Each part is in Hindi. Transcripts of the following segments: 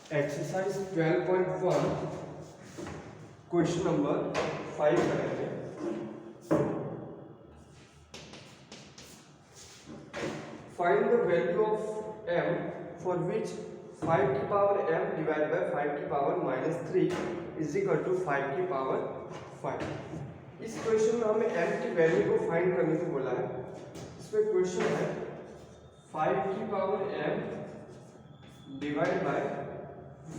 एक्सरसाइज 12.1 क्वेश्चन नंबर 5 करेंगे। Find the value of m for which 5 की पावर m डिवाइड बाय 5 की पावर -3 इज इक्वल टू 5 की पावर 5। इस क्वेश्चन में हमें m की वैल्यू को फाइंड करने को बोला है। इसमें क्वेश्चन है 5 की पावर m डिवाइड बाय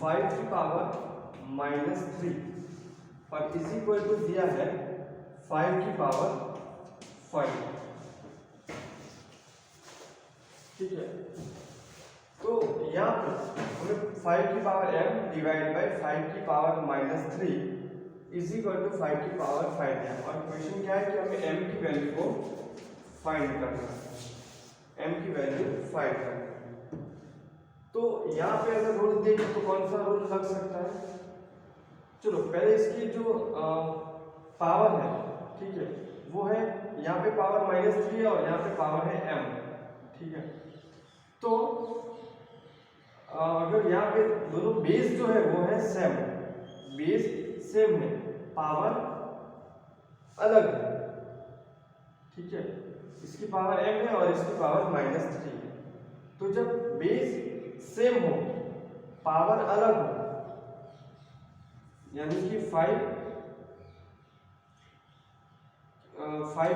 5 की पावर -3 और इज इक्वल टू दिया है 5 की पावर 5। ठीक है, तो यहाँ पर हमें 5 की पावर m डिवाइड बाय 5 की पावर -3 इज इक्वल टू 5 की पावर 5 दिया और क्वेश्चन क्या है कि हमें m की वैल्यू को फाइंड करना है। m की वैल्यू फाइंड करना है। तो यहाँ पे अगर रूल देखें तो कौन सा रूल लग सकता है? चलो पहले इसकी जो पावर है, ठीक है, वो है यहाँ पे पावर -3 है और यहाँ पे पावर है m। ठीक है, तो अगर यहाँ पे दोनों बेस जो है वो है सेम, बेस सेम है, पावर अलग है। ठीक है, इसकी पावर m है और इसकी पावर -3 है। तो जब बेस सेम हो, पावर अलग हो, यानी कि 5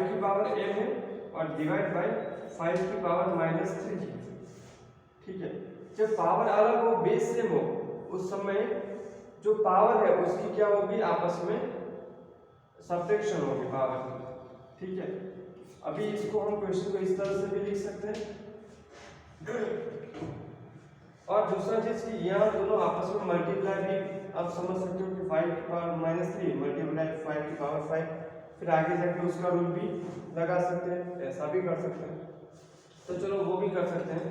की पावर m है और डिवाइड बाय 5 की पावर -3। ठीक है, जब पावर अलग हो, बेस सेम हो, उस समय जो पावर है उसकी क्या होगी, आपस में सब्ट्रैक्शन होगी पावर की। ठीक है, अभी इसको हम क्वेश्चन को इस तरह से भी लिख सकते हैं। और दूसरा चीज कि यहाँ दोनों आपस में मल्टीप्लाई भी आप समझ सकते हो कि 5 की पावर -3 मल्टीप्लाई 5 की पावर 5, फिर आगे जाके उसका रूल भी लगा सकते हैं, ऐसा भी कर सकते हैं। तो चलो वो भी कर सकते हैं।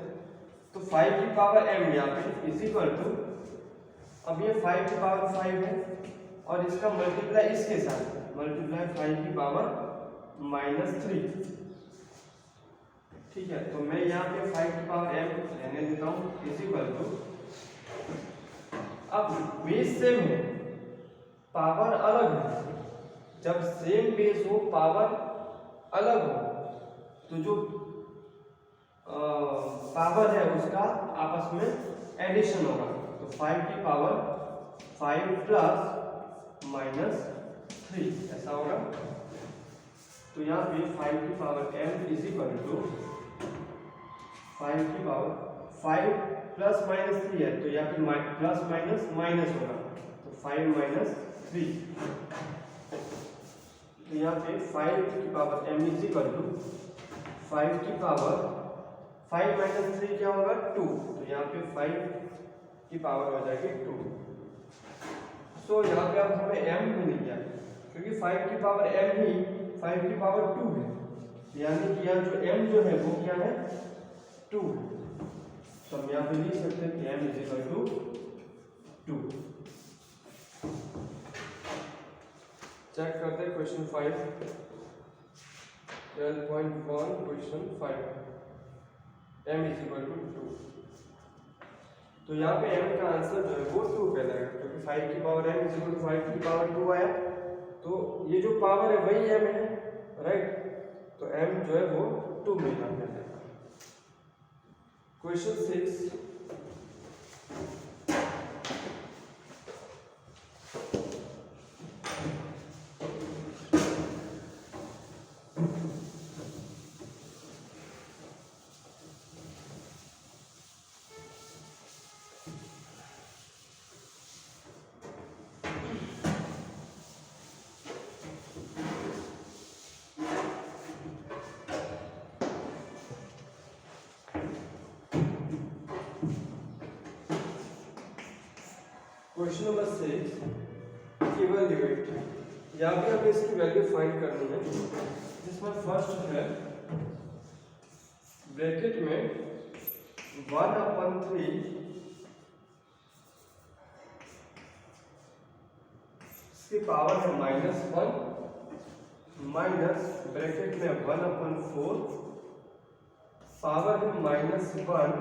तो 5 की पावर m यहाँ पे इज इक्वल टू, अब ये 5 की पावर 5 है और इसका मल्टीप्लाई इसके साथ, मल्टीप्लाई 5 की पावर -3। ठीक है, तो मैं यहाँ पे 5 की पावर m रहने देता हूँ इज इक्वल टू, अब बेस सेम है, पावर अलग है। जब सेम बेस हो, पावर अलग हो, तो जो पावर है उसका आपस में एडिशन होगा। तो 5 की पावर 5 प्लस -3 ऐसा होगा। तो यहाँ पे 5 की power m is equal to 5 की पावर 5 प्लस -3 है, तो यहाँ पे प्लस माइनस माइनस होगा, तो 5 -3। तो यहाँ पे 5 की power m is equal to 5 की पावर 5 -3 क्या होगा, 2। तो यहाँ पे 5 की पावर हो जाएगी 2। सो यहाँ पे अब हमें m मिल गया, क्योंकि 5 की पावर m ही 5 की पावर 2 है, यानी कि यहाँ जो m जो है वो क्या है, 2। तो हम यहाँ पे लिख सकते हैं कि m is equal to 2। Check करते हैं question 5, 12.1 question 5, m is equal to 2। तो यहाँ पे m का आंसर जो है वो 2 कहलाएगा, क्योंकि 5 की power m is equal to 5 की पावर 2 आया, तो ये जो पावर है वही m है, राइट। तो m जो है वो 2 मिला है। Question 6, question number 6 evaluate. यहाँ पे हमें इसकी वैल्यू फाइंड करनी है, जिसमें फर्स्ट है ब्रैकेट में 1/3 इसकी पावर है -1 माइनस ब्रैकेट में 1/4 पावर है -1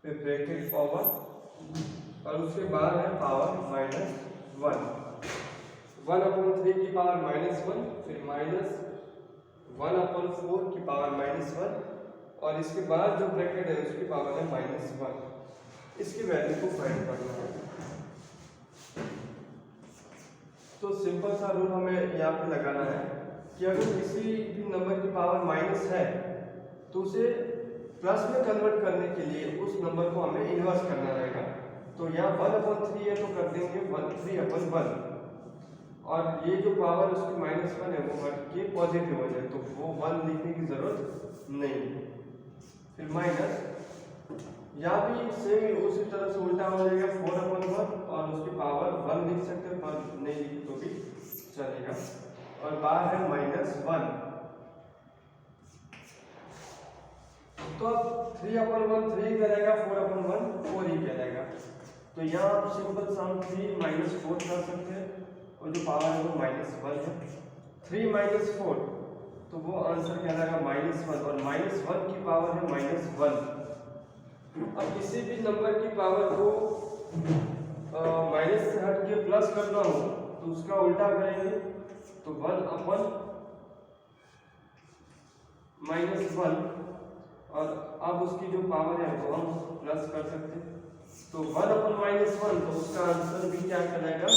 फिर ब्रैकेट ओवर और उसके बाद है पावर -1, 1/3 की पावर -1, फिर -1/4 की पावर -1 और इसके बाद जो ब्रैकेट है उसकी पावर है -1। इसकी वैल्यू को फाइंड करना है। तो सिंपल सा रूल हमें यहाँ पे लगाना है कि अगर किसी भी नंबर की पावर माइनस है तो उसे प्लस में कन्वर्ट करने के लिए उस नंबर को हमें इन्वर्स करना रहेगा। तो यहाँ 1/3 है तो कर देंगे 3/1 और ये जो पावर उसकी -1 है वो हट के पॉजिटिव हो जाए तो वो 1 लिखने की जरूरत नहीं। फिर माइनस यहाँ भी सेम उसी तरह से उल्टा हो जाएगा 4/1 और उसकी पावर 1 लिख सकते हैं पर नहीं लिख तो भी चलेगा और बाहर है -1। तो अब 3/1 3 करेगा, 4/1 4 ही करेगा। तो यहाँ आप सिंपल सा 3 - 4 कर सकते हैं और जो पावर है वो -1 है। 3 - 4 तो वो आंसर कहलाएगा -1 और -1 की पावर है -1। अब किसी भी नंबर की पावर को माइनस से हट के प्लस करना हो तो उसका उल्टा करेंगे तो 1/-1 और अब उसकी जो पावर है वो हम प्लस कर सकते हैं। तो 1/-1 तो उसका आंसर भी क्या कहलाएगा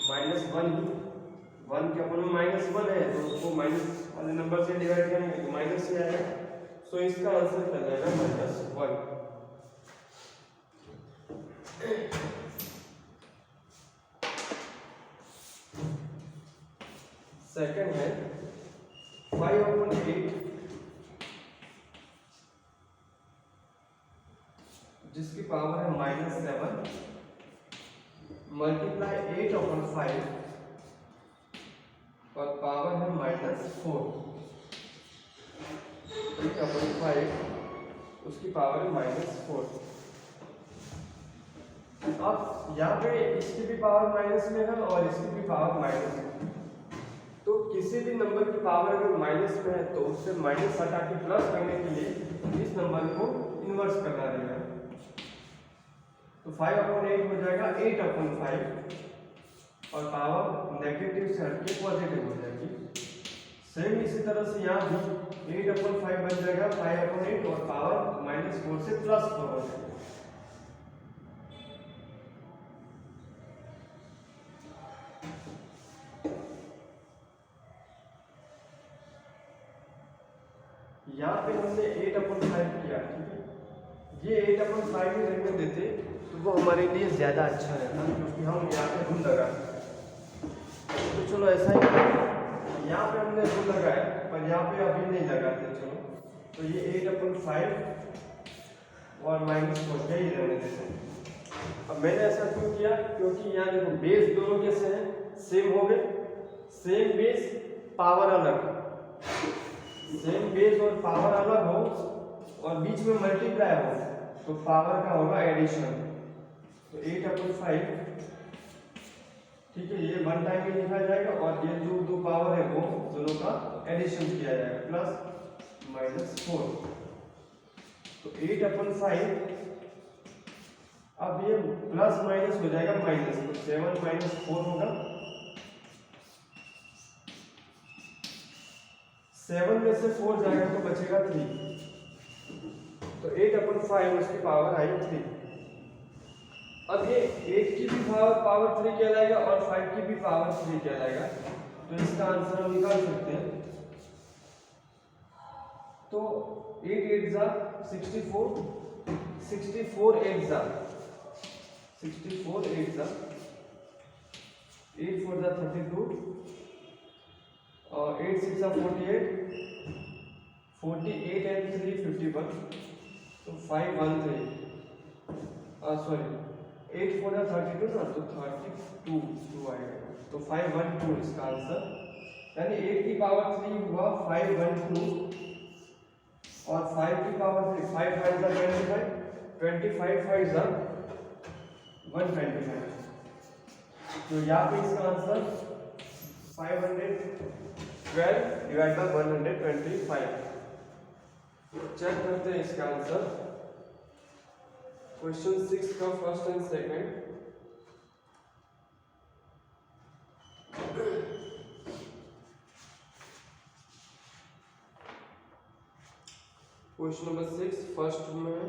-1 ही। 1 के अपन में -1 है तो उसको माइनस वाले नंबर से डिवाइड करेंगे तो माइनस ही आएगा। सो इसका आंसर कहलाएगा -1। सेकंड है 5/8 जिसकी पावर है -7 मल्टीप्लाई 8/5 और पावर है -4। 8/5 उसकी पावर है -4। अब यहाँ पे इसकी भी पावर माइनस में है और इसकी भी पावर माइनस में। तो किसी भी नंबर की पावर अगर माइनस में है तो उससे माइनस हटा के प्लस करने के लिए इस नंबर को इन्वर्स करना रहेगा। तो 5/8 हो जाएगा 8/5 और पावर नेगेटिव से हट के पॉजिटिव हो जाएगी। सेम इसी तरह से यहाँ भी 8/5 बन जाएगा 5/8 और पावर -4 से +4 हो जाएगा। यहाँ पे हमने 8/5 किया, ठीक है। ये 8/5 ही रहने देते तो वो हमारे लिए ज़्यादा अच्छा रहता क्योंकि हम यहाँ पे रूल लगा। तो चलो ऐसा ही यहाँ पे हमने रूल लगाया पर यहाँ पे अभी नहीं लगाते। चलो तो ये 8/5 और -4 ही रहने देते। अब मैंने ऐसा क्यों किया क्योंकि यहाँ देखो बेस दोनों कैसे हैं सेम हो गए। सेम बेस पावर अलग, सेम बेस और पावर अलग हो और बीच में मल्टीप्लाई हो तो पावर का होगा एडिशन। तो 8/5 ठीक है, ये 1 टाइम में लिखा जाएगा और ये जो दो पावर है वो दोनों का एडिशन किया जाएगा +-4। तो 8/5 अब ये प्लस माइनस हो जाएगा माइनस तो 7 - 4 होगा। 7 में से 4 जाएगा तो बचेगा 3। तो 8/5 उसकी पावर आई 3। अब ये 8 की भी पावर 3 कहलाएगा और 5 की भी पावर 3 कहलाएगा। तो इसका आंसर हम निकाल सकते हैं। तो 8 8 जा 64, 64 8 जा 64 8 जा 8 4 जा 32 और 8 6 जा 48, 48 and 3 51। तो 513 सॉरी 8 4 जा 32 ना तो 32 आएगा। तो 512 इसका आंसर, यानी 8 की पावर 3 हुआ 512 और 5 की पावर 3 5 5 जा 25, 25 5 जा 125। तो यहाँ पे इसका आंसर 512 डिवाइड बाय 125। चेक करते हैं इसका आंसर। क्वेश्चन 6 का first and second. Question number 6 first में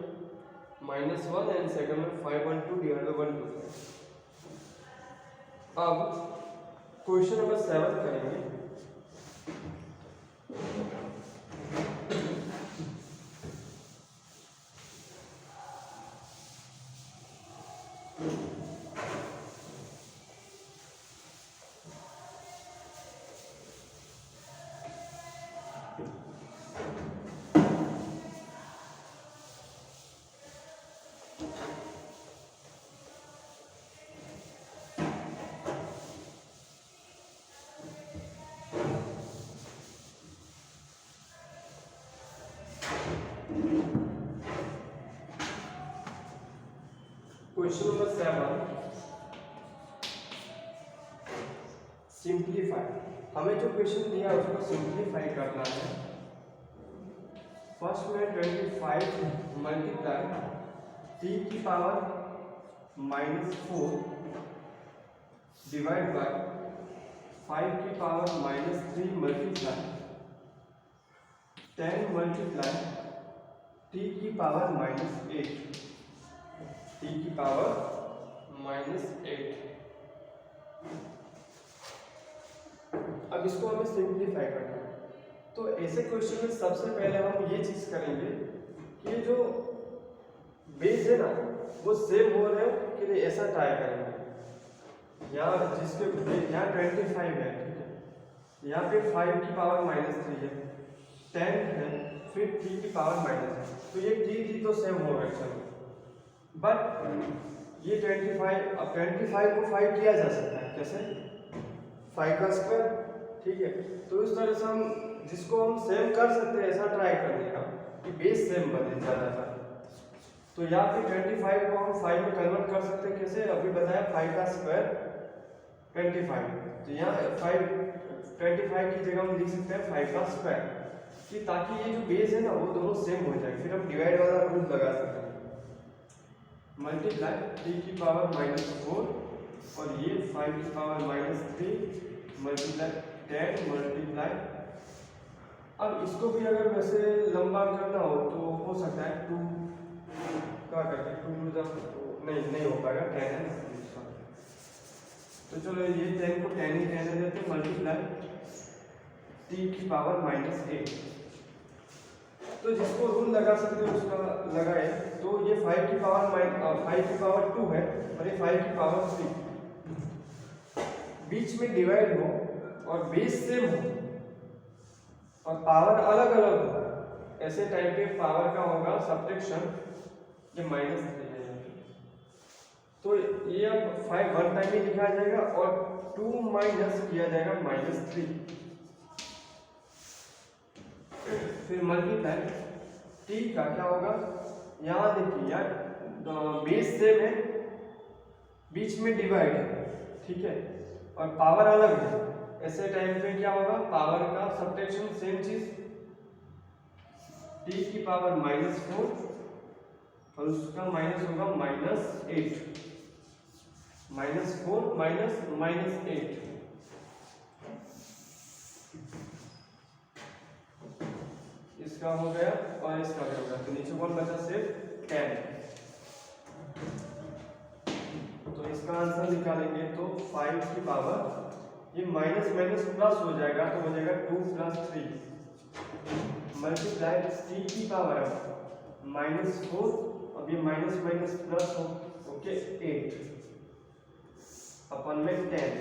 -1 एंड सेकंड में 512 डिवाइड बाय 125। अब क्वेश्चन नंबर 7 करेंगे। Question number 7 simplify. हमें जो क्वेश्चन दिया है उसको सिंप्लीफाई करना है। फर्स्ट में 25 मल्टीप्लाई टी की पावर -4 डिवाइड बाय 5 की पावर -3 मल्टीप्लाई 10 मल्टीप्लाई टी की पावर -8 टी की पावर -8। अब इसको हमें सिंप्लीफाई करना है। तो ऐसे क्वेश्चन में सबसे पहले हम ये चीज करेंगे कि जो बेस है ना वो सेम हो रहे हो कि नहीं, ऐसा ट्राई करेंगे। यहाँ जिसके यहाँ 25 है, ठीक है, यहाँ पे 5 की पावर -3 है, 10 है, फिर टी की पावर -है, तो ये टी तो सेम हो रहा है। बट ये 25, अब 25 को 5 किया जा सकता है कैसे, 5 का स्क्वायर, ठीक है। तो इस तरह से हम जिसको हम सेम कर सकते हैं ऐसा ट्राई करने का कि बेस सेम बने ज़्यादातर। तो यहाँ पे 25 को हम 5 में कन्वर्ट कर सकते हैं कैसे, अभी बताया 5 का स्क्वायर 25, तो यहाँ 25 की जगह हम लिख सकते हैं 5 का स्क्वायर, कि ताकि ये जो बेस है ना वो दोनों सेम हो जाए। फिर हम डिवाइड वाला रूल लगा सकते हैं, मल्टीप्लाई टी की पावर -4 और ये 5 की पावर -3 मल्टीप्लाई 10 मल्टीप्लाई। अब इसको भी अगर वैसे लंबा करना हो तो हो सकता है 2 का करके 2 नहीं हो पाएगा, 10 है। तो चलो ये 10 को 10 ही रहने देते, मल्टीप्लाई टी की पावर -8। तो जिसको रूल लगा सकते हो उसका लगाए। तो ये 5 की पावर 2 है और ये 5 की पावर 3, बीच में डिवाइड हो और बेस सेम हो और पावर अलग अलग हो, ऐसे टाइप पे पावर का होगा सब्ट्रैक्शन, ये -3 है। तो ये अब 5 वन टाइम ही लिखा जाएगा और 2 माइनस किया जाएगा -3, फिर मल्टीप्लाई टी का क्या होगा, यहाँ देखिए यार बेस सेम है, बीच में डिवाइड है, ठीक है, और पावर अलग है, ऐसे टाइम पे क्या होगा, पावर का सब्ट्रैक्शन सेम चीज, टी की पावर -4 और उसका माइनस होगा -8, -4 -8। इसका हो गया और इसका भी हो गया, तो नीचे कौन बचा, सिर्फ 10। तो इसका आंसर निकालेंगे तो 5 की पावर, ये माइनस माइनस प्लस हो जाएगा तो हो जाएगा 2 + 3 मल्टीप्लाई टी की पावर -4, अब ये माइनस माइनस प्लस हो, ओके, 8 अपन में 10।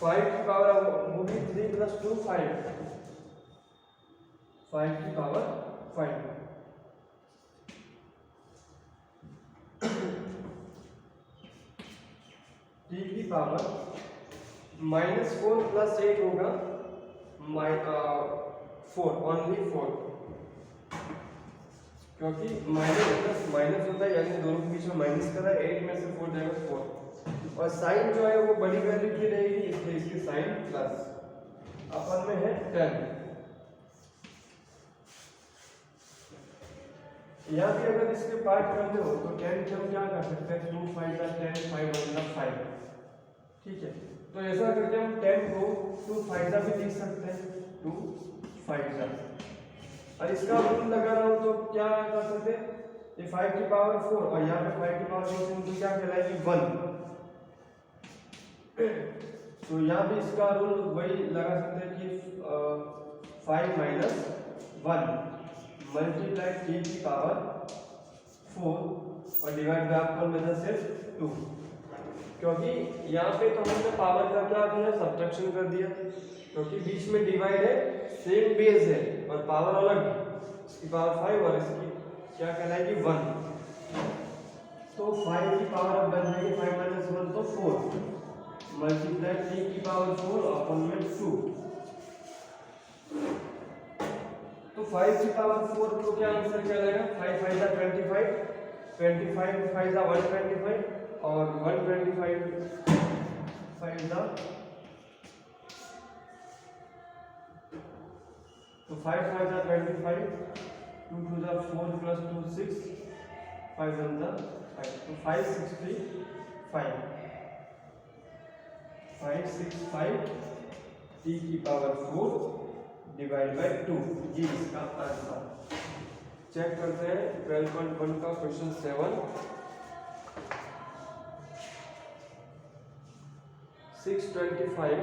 5 की पावर होगी 3 + 2 5, 5 की पावर 5। टी की पावर -4 + 8 होगा 4, ओनली 4, क्योंकि माइनस प्लस माइनस होता है, यानी दोनों के बीच में माइनस कर रहा है, 8 में से 4 जाएगा 4, और साइन जो है वो बड़ी वैल्यू की रहेगी, इसलिए इसकी साइन प्लस, अपन में है 10। यहाँ भी अगर इसके पार्ट करते हो तो 10 के हम क्या कर सकते हैं, 2 5 का 10, 5 1 5, ठीक है। तो ऐसा करके हम 10 को 2 5 का भी लिख सकते हैं, 2 5 का। और इसका रूल लगा रहा हूँ तो क्या कर सकते हैं, ये 5 की पावर 4 और यहाँ पे 5 की पावर 4 से क्या कहलाएगी 1। तो यहाँ भी इसका रूल वही लगा सकते हैं कि 5 माइनस 1 मल्टीप्लाई टी की पावर 4 और डिवाइड बाय आपको मिलता सिर्फ 2, क्योंकि यहाँ पे तो हमने पावर का क्या किया, सब्ट्रैक्शन कर दिया, क्योंकि बीच में डिवाइड है, सेम बेस है और पावर अलग है, इसकी पावर 5 और इसकी क्या कहलाएगी 1। तो 5 की पावर अब बन जाएगी 5 माइनस 1 तो 4 मल्टीप्लाई टी की पावर 4 अपन में 2। तो 5 की पावर 4 को क्या आंसर क्या आएगा, 5 5 का 25, 25 5 का 125 और 125 5 का, तो 5 5 का 25, 2 2 का 4 प्लस 2 6, 5 1 का 5, तो 565 565 टी की पावर 4 डिवाइड बाय 2, ये इसका आंसर। चेक करते हैं 12.1 का क्वेश्चन 7। 625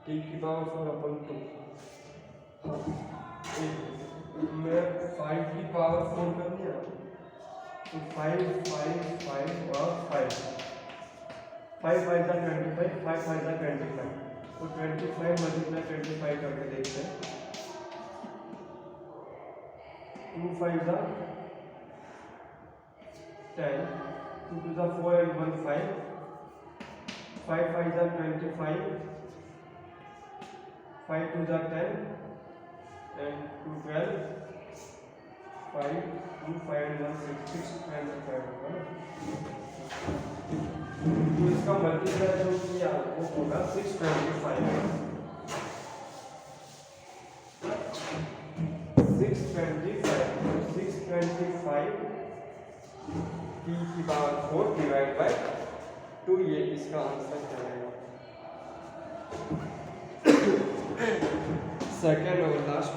टी की पावर 4 अपन 2, मैं 5 की पावर 4 कर दिया, तो 5 5 5 और 5 5 5 का 25, 5 5 का 25, तो 25 मल्टीप्लाई 25 करके देखते हैं, 2 5 का 10, 2 2 का 4 and 1 5, 5 5 का 25, 5 2 का 10 and 2 12, 5 2 5 and 1 6 6 and 5, तो इसका मल्टीप्लाई जो किया वो होगा 625 टी की पावर 4 डिवाइड बाय 2, ये इसका आंसर चलेगा। सेकेंड और लास्ट,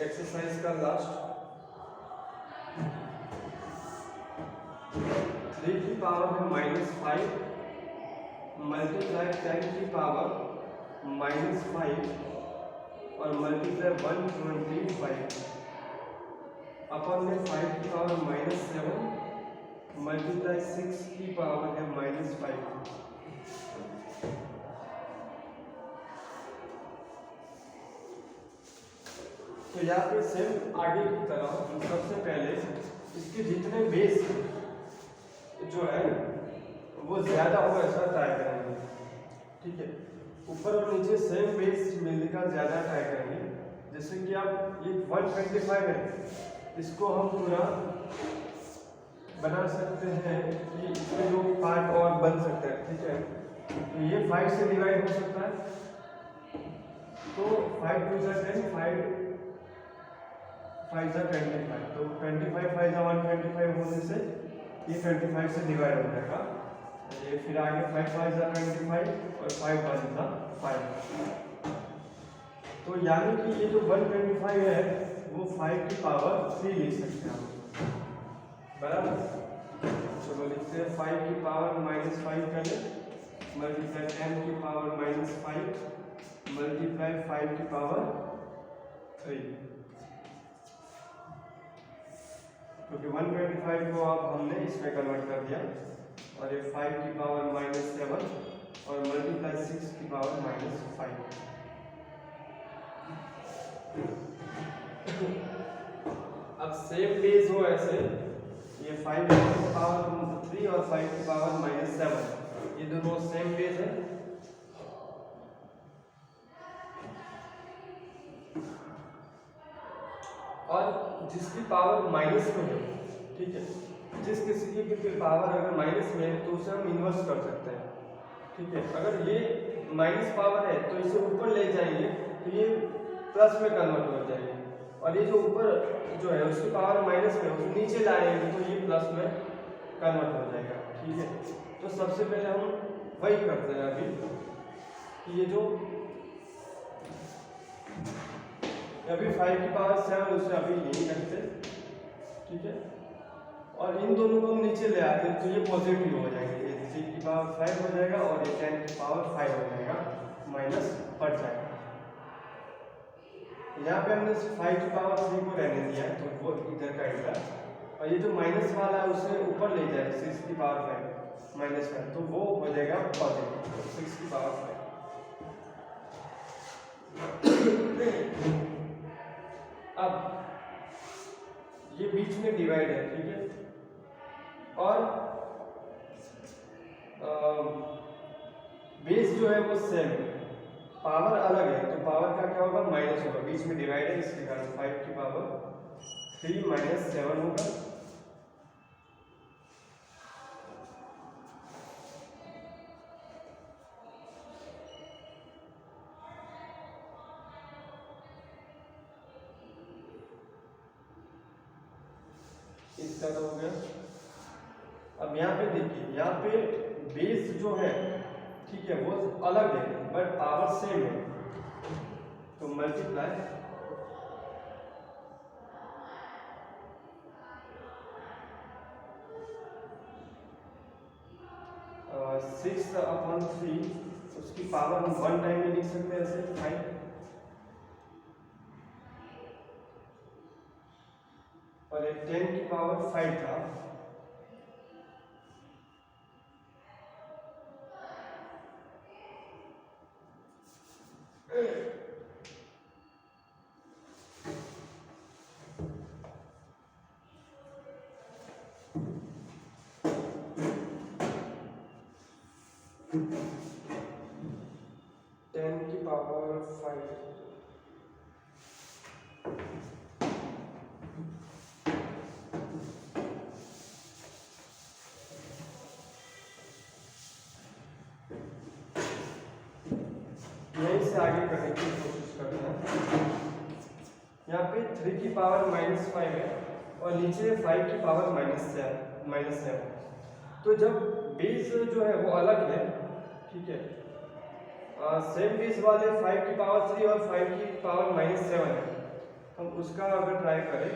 एक्सरसाइज का लास्ट, 3 की पावर है -5 मल्टीप्लाई 10 की पावर -5 और मल्टीप्लाई 125 अपन में 5 की पावर -7 मल्टीप्लाई 6 की पावर है -5। तो यहाँ पे सेम आगे की तरह हम सबसे पहले इसके जितने बेस जो है वो ज्यादा हो ऐसा ट्राई करेंगे, ठीक है। ऊपर और नीचे सेम बेस मिलने का ज्यादा ट्राई करेंगे। जैसे कि आप ये 125 है, इसको हम पूरा बना सकते हैं कि इसमें जो पार्ट और बन सकते हैं, ठीक है। तो ये 5 से डिवाइड हो सकता है, तो 5 2 जा 10, 5 जा 25, तो 25 5 जा 125 होने से ये 25 से डिवाइड हो जाएगा। ये फिर आगे 5 5 जा 25 और 5 1 जा 5, तो यानी कि ये जो 125 है वो 5 की पावर 3 लिख सकते हैं हम, बराबर। चलो लिखते हैं 5 की पावर -5 कर ले मल्टीप्लाई 10 की पावर -5 मल्टीप्लाई 5 की पावर 3, क्योंकि 125 को अब हमने इसमें कन्वर्ट कर दिया, और ये 5 की पावर -7 और मल्टीप्लाई 6 की पावर -5। सेम बेस हो ऐसे, ये 5 की पावर 3 और 5 की पावर -7, ये दोनों सेम बेस है। और जिसकी पावर माइनस में है, ठीक है, जिस किसी की भी पावर अगर माइनस में है तो उसे हम इन्वर्स कर सकते हैं, ठीक है। अगर ये माइनस पावर है तो इसे ऊपर ले जाएंगे तो ये प्लस में कन्वर्ट हो जाएगी, और ये जो ऊपर जो है उसकी पावर माइनस में उसे नीचे लाएंगे तो ये प्लस में कन्वर्ट हो जाएगा, ठीक है। तो सबसे पहले हम वही करते हैं अभी कि ये जो अभी 5 की पावर 7 उसे अभी यही रखते हैं, ठीक है, और इन दोनों को हम नीचे ले आते हैं तो ये पॉजिटिव हो जाएंगे, ये 3 की पावर 5 हो जाएगा और ये 10 की पावर 5 हो जाएगा, माइनस बढ़ जाएगा। यहाँ पे हमने 5 की पावर 3 को रहने दिया है तो वो इधर का इधर, और ये जो माइनस वाला है उसे ऊपर ले जाए 6 की पावर 5 -5, तो वो हो जाएगा पॉजिटिव 6 की पावर 5। अब ये बीच में डिवाइड है, ठीक है, और बेस जो है वो सेम है, पावर अलग है तो पावर का क्या होगा, माइनस होगा, बीच में डिवाइड है इसके कारण 5 की पावर 3 -7 होगा। इसका तो हो गया। अब यहाँ पे देखिए, यहाँ पे बेस जो है, ठीक है, वो अलग है बट पावर सेम है, तो मल्टीप्लाई 6/3, उसकी पावर हम 1 टाइम में लिख सकते हैं ऐसे 5, और एक 10 की पावर 5 था, यहीं से आगे करने की कोशिश करना है। यहाँ पे 3 की पावर -5 है और नीचे 5 की पावर -7। तो जब बेस जो है वो अलग है, ठीक है, सेम बेस वाले 5 की पावर 3 और 5 की पावर -7 है, हम उसका अगर ट्राई करें,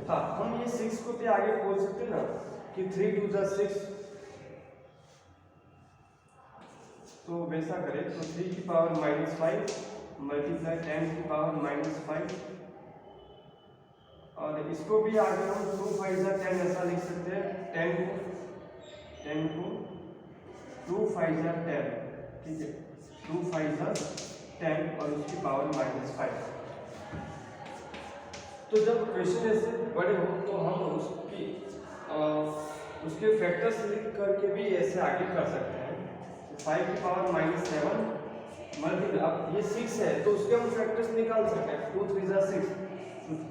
हाँ, हम ये 6 को भी आगे बोल सकते हैं ना कि 3 2 6, तो वैसा करें तो 3 की पावर -5 मल्टीप्लाई 10 की पावर -5, और इसको भी आगे हम 2 5 10 ऐसा लिख सकते हैं, 10 को 2 5 10, ठीक है, 2 5 10 और उसकी पावर -5। तो जब क्वेश्चन ऐसे बड़े हो तो हम उसके फैक्टर्स लिख करके भी ऐसे आगे कर सकते हैं। 5 की पावर -7 मल्टीप्लाई, अब ये 6 है तो उसके हम फैक्टर्स निकाल सकते हैं, 2 3 6,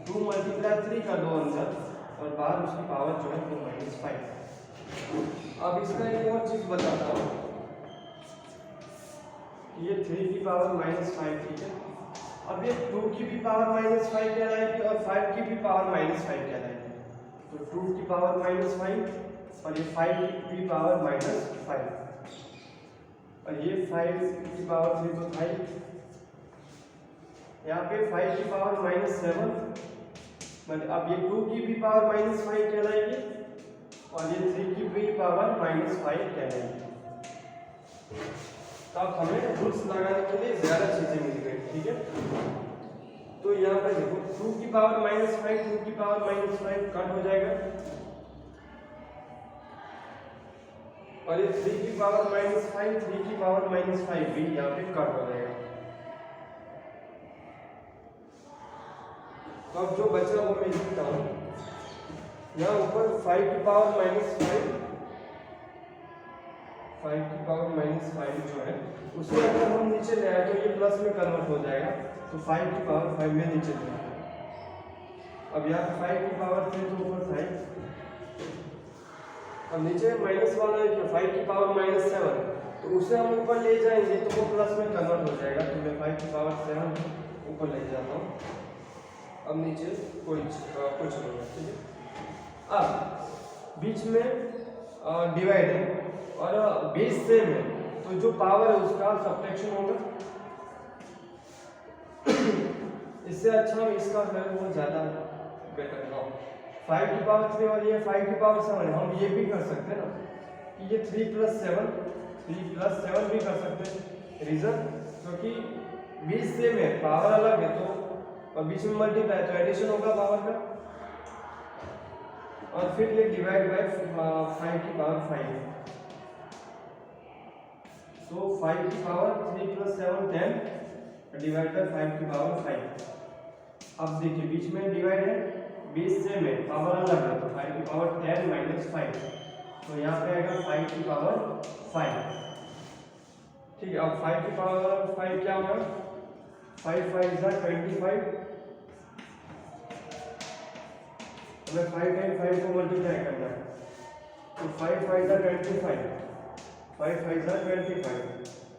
2 मल्टीप्लाई 3 कर दो अंदर, और बाहर उसकी पावर जो है वो -5। अब इसका एक और चीज बताता हूँ, ये 3 की पावर -5, ठीक है, अब ये 2 की भी पावर -5 कहलाएगी और 5 की भी पावर -5 कहलाएगी, तो 2 की पावर -5 और ये 5 की पावर -5, और ये 5 की पावर 3 तो 5, यहाँ पे 5 की पावर -7, मतलब अब ये 2 की भी पावर -5 कहलाएगी और ये 3 की भी पावर -5 कहलाएगी। तो अब हमें रूल्स लगाने के लिए ज्यादा चीजें मिल गई, ठीक है। तो यहाँ पर देखो 2 की पावर -5 2 की पावर -5 कट हो जाएगा, और ये 3 की पावर -5 3 की पावर -5 भी यहाँ पे कट हो जाएगा। तो अब जो बचा वो मैं लिखता हूँ यहाँ ऊपर 5 की पावर -5, 5 की पावर -5 जो है उसे अगर हम नीचे ले आए तो ये प्लस में कन्वर्ट हो जाएगा, तो 5 की पावर 5 में नीचे ले आए। अब यहाँ 5 की पावर 3 तो ऊपर 5, अब नीचे माइनस वाला है 5 की पावर -7, तो उसे हम ऊपर ले जाएंगे तो वो प्लस में कन्वर्ट हो जाएगा, तो मैं 5 की पावर 7 ऊपर ले जाता हूँ। अब नीचे कुछ नहीं है, ठीक है। अब बीच में डिवाइड है और बेस सेम है, तो जो पावर है उसका सब्ट्रैक्शन होगा। इससे अच्छा हम इसका करें वो ज़्यादा बेटर है। 5 की पावर 3 और ये 5 की पावर 7 है, हम ये भी कर सकते हैं ना कि ये 3 + 7 भी कर सकते हैं। रीज़न क्योंकि बीच सेम है, पावर अलग है, तो और बीच में मल्टीप्लाई तो एडिशन होगा पावर का, और फिर ये डिवाइड बाय 5 की पावर 5 है, तो 5 की पावर 3 + 7 10 डिवाइड बाय 5 की पावर 5। अब देखिए बीच में डिवाइड है, बीच सेम है, पावर अलग है, तो 5 की पावर 10 - 5, तो यहाँ पे आएगा 5 की पावर 5, ठीक है। अब 5 की पावर 5 क्या होगा, 5 × 5 = 25, हमें 5 × 5 को मल्टीप्लाई करना है, तो 5 × 5 = 25, 5 × 5 = 25,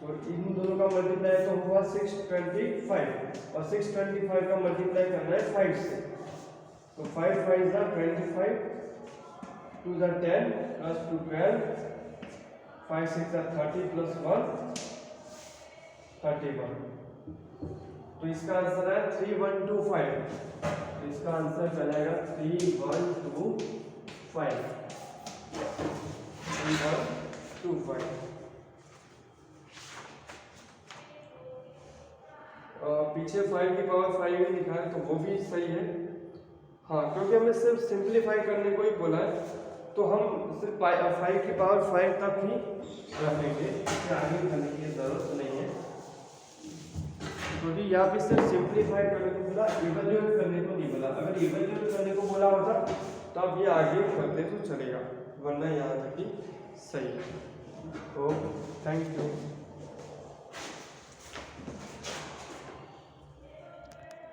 तो इन दोनों का मल्टीप्लाई तो हुआ 625, और 625 का मल्टीप्लाई करना है 5 से, तो 5 × 5 = 25, 2 = 10 + 2 12, 5 × 6 = 30 + 1 31, तो इसका आंसर है 3125, तो इसका आंसर चलेगा 3125। पीछे 5 की पावर 5 ही लिखा है, तो वो भी सही है। हाँ, क्योंकि हमें सिर्फ सिंप्लीफाई करने को ही बोला है, तो हम सिर्फ 5 की पावर 5 तक ही रखेंगे, इससे आगे करने की जरूरत नहीं है, क्योंकि यहाँ पे सिर्फ सिंप्लीफाई करने को बोला, इवैल्यूएट करने को नहीं बोला। अगर इवैल्यूएट करने को बोला होता तो आप ये आगे करते तो चलेगा, वरना यहाँ तक ही सही है। तो थैंक यू।